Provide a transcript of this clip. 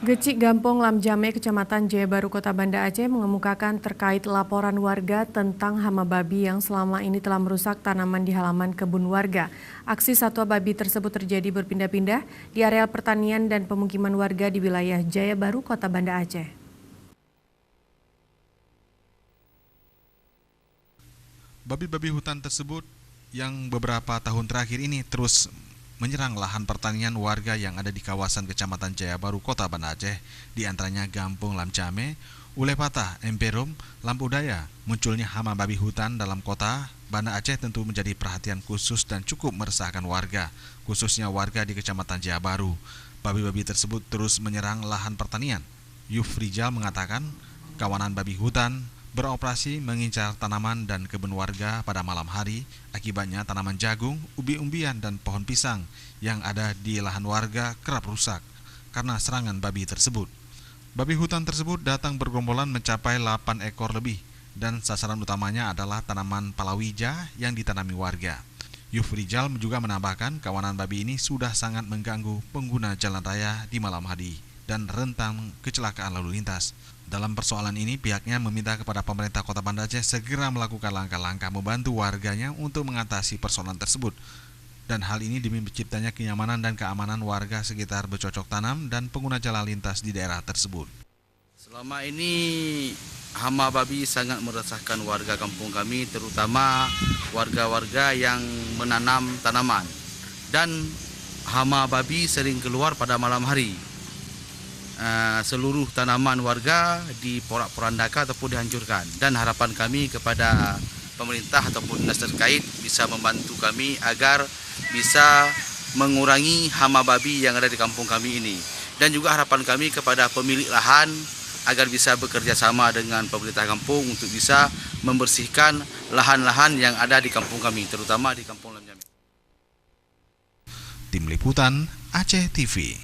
Gecik Gampong Lamjame, Kecamatan Jaya Baru, Kota Banda Aceh mengemukakan terkait laporan warga tentang hama babi yang selama ini telah merusak tanaman di halaman kebun warga. Aksi satwa babi tersebut terjadi berpindah-pindah di areal pertanian dan pemukiman warga di wilayah Jaya Baru, Kota Banda Aceh. Babi-babi hutan tersebut yang beberapa tahun terakhir ini terus menyerang lahan pertanian warga yang ada di kawasan Kecamatan Jaya Baru, Kota Banda Aceh, di antaranya Gampong Lamjame, Ulepatah, Emperum, Lampu Daya. Munculnya hama babi hutan dalam kota Banda Aceh tentu menjadi perhatian khusus dan cukup meresahkan warga, khususnya warga di Kecamatan Jaya Baru. Babi-babi tersebut terus menyerang lahan pertanian. Yufrijal mengatakan kawanan babi hutan beroperasi mengincar tanaman dan kebun warga pada malam hari. Akibatnya tanaman jagung, ubi-umbian, dan pohon pisang yang ada di lahan warga kerap rusak karena serangan babi tersebut. Babi hutan tersebut datang bergerombolan mencapai 8 ekor lebih dan sasaran utamanya adalah tanaman palawija yang ditanami warga. Yufrijal juga menambahkan kawanan babi ini sudah sangat mengganggu pengguna jalan raya di malam hari dan rentan kecelakaan lalu lintas. Dalam persoalan ini, pihaknya meminta kepada pemerintah Kota Banda Aceh segera melakukan langkah-langkah membantu warganya untuk mengatasi persoalan tersebut. Dan hal ini demi terciptanya kenyamanan dan keamanan warga sekitar bercocok tanam dan pengguna jalan lintas di daerah tersebut. Selama ini hama babi sangat meresahkan warga kampung kami, terutama warga-warga yang menanam tanaman. Dan hama babi sering keluar pada malam hari. Seluruh tanaman warga diporak-porandaka ataupun dihancurkan, dan harapan kami kepada pemerintah ataupun dinas terkait bisa membantu kami agar bisa mengurangi hama babi yang ada di kampung kami ini, dan juga harapan kami kepada pemilik lahan agar bisa bekerja sama dengan pemerintah kampung untuk bisa membersihkan lahan-lahan yang ada di kampung kami, terutama di Kampung Lamjame. Tim Liputan Aceh TV.